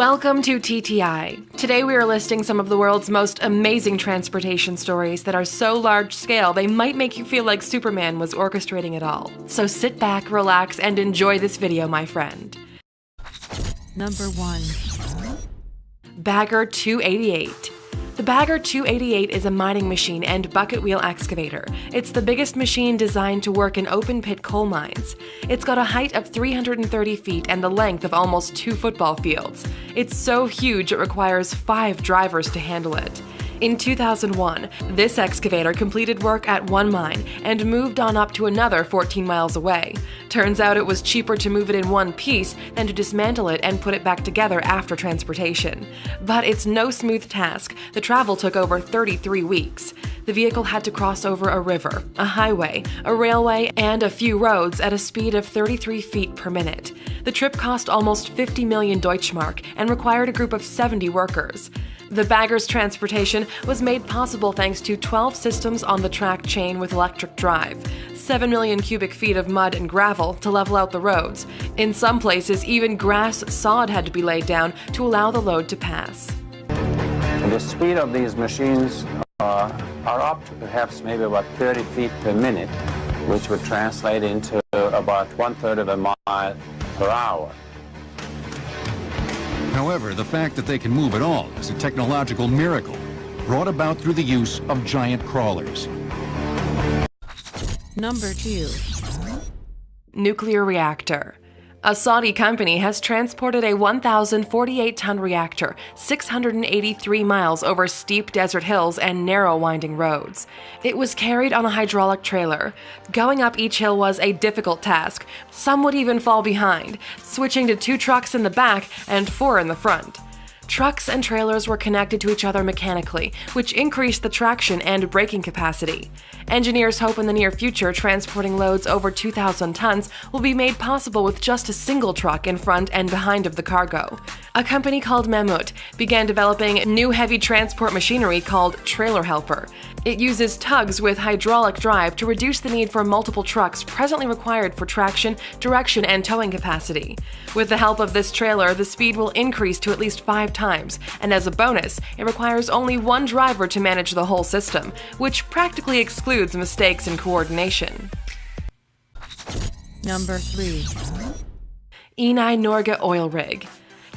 Welcome to TTI. Today we are listing some of the world's most amazing transportation stories that are so large scale they might make you feel like Superman was orchestrating it all. So sit back, relax, and enjoy this video, my friend. Number 1. Bagger 288. The Bagger 288 is a mining machine and bucket wheel excavator. It's the biggest machine designed to work in open-pit coal mines. It's got a height of 330 feet and the length of almost 2 football fields. It's so huge it requires 5 drivers to handle it. In 2001, this excavator completed work at one mine and moved on up to another 14 miles away. Turns out it was cheaper to move it in one piece than to dismantle it and put it back together after transportation. But it's no smooth task. The travel took over 33 weeks. The vehicle had to cross over a river, a highway, a railway, and a few roads at a speed of 33 feet per minute. The trip cost almost 50 million Deutschmark and required a group of 70 workers. The Bagger's transportation was made possible thanks to 12 systems on the track chain with electric drive, 7 million cubic feet of mud and gravel to level out the roads. In some places, even grass sod had to be laid down to allow the load to pass. The speed of these machines are up to perhaps maybe about 30 feet per minute, which would translate into about 1/3 of a mile per hour. However, the fact that they can move at all is a technological miracle brought about through the use of giant crawlers. Number 2. Nuclear reactor. A Saudi company has transported a 1,048-ton reactor 683 miles over steep desert hills and narrow winding roads. It was carried on a hydraulic trailer. Going up each hill was a difficult task. Some would even fall behind, switching to 2 trucks in the back and 4 in the front. Trucks and trailers were connected to each other mechanically, which increased the traction and braking capacity. Engineers hope in the near future transporting loads over 2,000 tons will be made possible with just a single truck in front and behind of the cargo. A company called Mammut began developing new heavy transport machinery called Trailer Helper. It uses tugs with hydraulic drive to reduce the need for multiple trucks presently required for traction, direction, and towing capacity. With the help of this trailer, the speed will increase to at least 5 times, and as a bonus, it requires only 1 driver to manage the whole system, which practically excludes mistakes in coordination. Number 3. Eni Norge oil rig.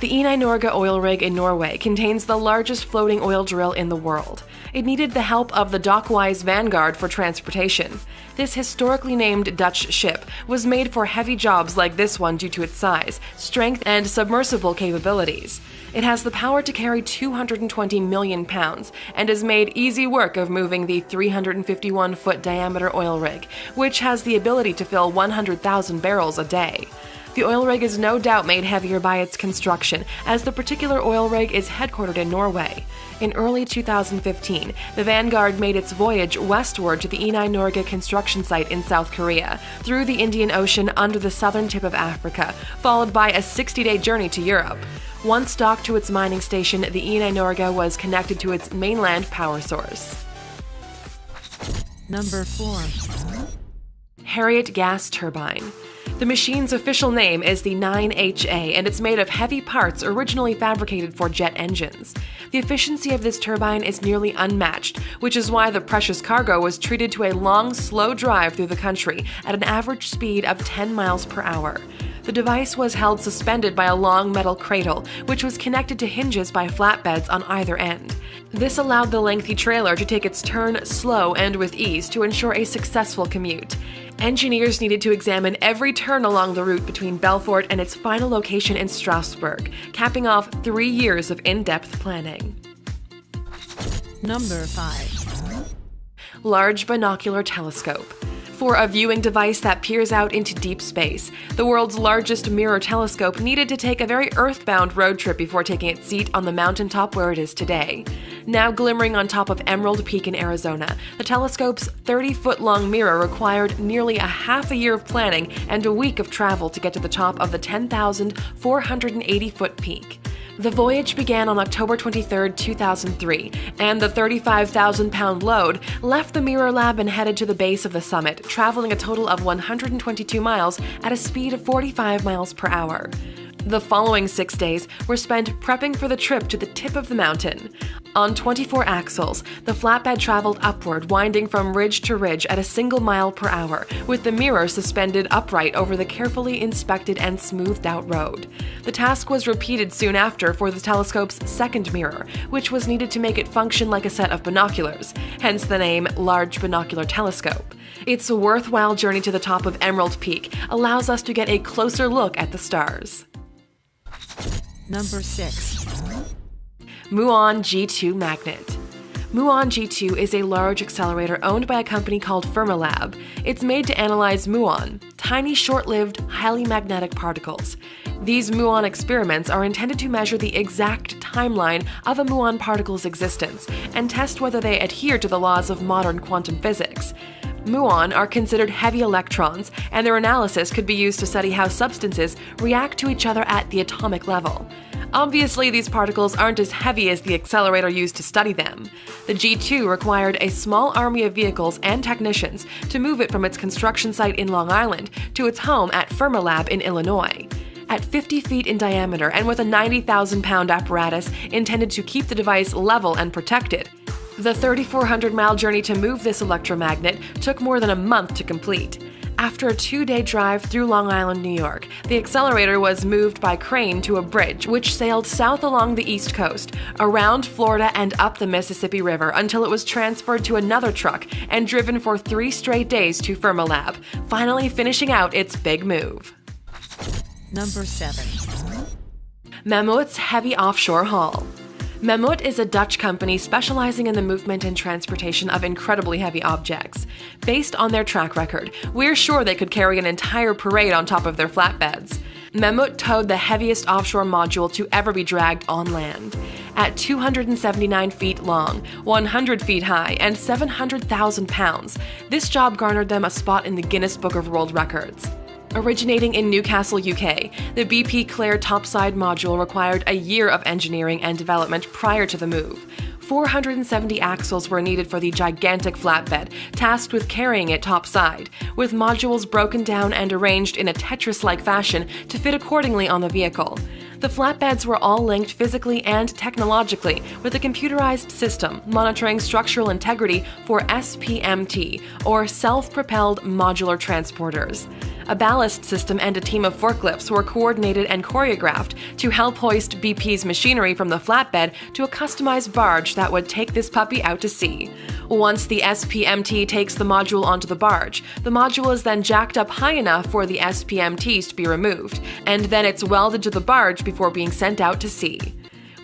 The Eni Norge oil rig in Norway contains the largest floating oil drill in the world. It needed the help of the Dockwise Vanguard for transportation. This historically named Dutch ship was made for heavy jobs like this one due to its size, strength, and submersible capabilities. It has the power to carry 220 million pounds and has made easy work of moving the 351-foot diameter oil rig, which has the ability to fill 100,000 barrels a day. The oil rig is no doubt made heavier by its construction, as the particular oil rig is headquartered in Norway. In early 2015, the Vanguard made its voyage westward to the Eni Norge construction site in South Korea, through the Indian Ocean under the southern tip of Africa, followed by a 60-day journey to Europe. Once docked to its mining station, the Eni Norge was connected to its mainland power source. Number 4. Harriet gas turbine. The machine's official name is the 9HA, and it's made of heavy parts originally fabricated for jet engines. The efficiency of this turbine is nearly unmatched, which is why the precious cargo was treated to a long, slow drive through the country at an average speed of 10 miles per hour. The device was held suspended by a long metal cradle, which was connected to hinges by flatbeds on either end. This allowed the lengthy trailer to take its turn slow and with ease to ensure a successful commute. Engineers needed to examine every turn along the route between Belfort and its final location in Strasbourg, capping off 3 years of in-depth planning. Number 5. Large binocular telescope. For a viewing device that peers out into deep space, the world's largest mirror telescope needed to take a very earthbound road trip before taking its seat on the mountaintop where it is today. Now glimmering on top of Emerald Peak in Arizona, the telescope's 30-foot-long mirror required nearly a half a year of planning and a week of travel to get to the top of the 10,480-foot peak. The voyage began on October 23, 2003, and the 35,000-pound load left the Mirror Lab and headed to the base of the summit, traveling a total of 122 miles at a speed of 45 miles per hour. The following 6 days were spent prepping for the trip to the tip of the mountain. On 24 axles, the flatbed traveled upward, winding from ridge to ridge at a single mile per hour, with the mirror suspended upright over the carefully inspected and smoothed out road. The task was repeated soon after for the telescope's second mirror, which was needed to make it function like a set of binoculars, hence the name Large Binocular Telescope. Its worthwhile journey to the top of Emerald Peak allows us to get a closer look at the stars. Number 6. Muon G2 Magnet. Muon G2 is a large accelerator owned by a company called Fermilab. It's made to analyze muon, tiny short-lived, highly magnetic particles. These muon experiments are intended to measure the exact timeline of a muon particle's existence and test whether they adhere to the laws of modern quantum physics. Muon are considered heavy electrons, and their analysis could be used to study how substances react to each other at the atomic level. Obviously, these particles aren't as heavy as the accelerator used to study them. The G2 required a small army of vehicles and technicians to move it from its construction site in Long Island to its home at Fermilab in Illinois. At 50 feet in diameter and with a 90,000-pound apparatus intended to keep the device level and protected, the 3,400-mile journey to move this electromagnet took more than a month to complete. After a 2-day drive through Long Island, New York, the accelerator was moved by crane to a bridge which sailed south along the East Coast, around Florida and up the Mississippi River until it was transferred to another truck and driven for 3 straight days to Fermilab, finally finishing out its big move. Number 7. Mammoet's Heavy Offshore Haul. Mammoet is a Dutch company specializing in the movement and transportation of incredibly heavy objects. Based on their track record, we're sure they could carry an entire parade on top of their flatbeds. Mammoet towed the heaviest offshore module to ever be dragged on land. At 279 feet long, 100 feet high, and 700,000 pounds, this job garnered them a spot in the Guinness Book of World Records. Originating in Newcastle, UK, the BP Clare topside module required a year of engineering and development prior to the move. 470 axles were needed for the gigantic flatbed, tasked with carrying it topside, with modules broken down and arranged in a Tetris-like fashion to fit accordingly on the vehicle. The flatbeds were all linked physically and technologically with a computerized system monitoring structural integrity for SPMT, or Self-Propelled Modular Transporters. A ballast system and a team of forklifts were coordinated and choreographed to help hoist BP's machinery from the flatbed to a customized barge that would take this puppy out to sea. Once the SPMT takes the module onto the barge, the module is then jacked up high enough for the SPMTs to be removed, and then it's welded to the barge before being sent out to sea.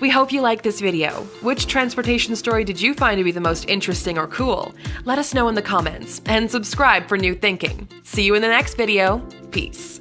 We hope you liked this video. Which transportation story did you find to be the most interesting or cool? Let us know in the comments, and subscribe for new thinking. See you in the next video. Peace.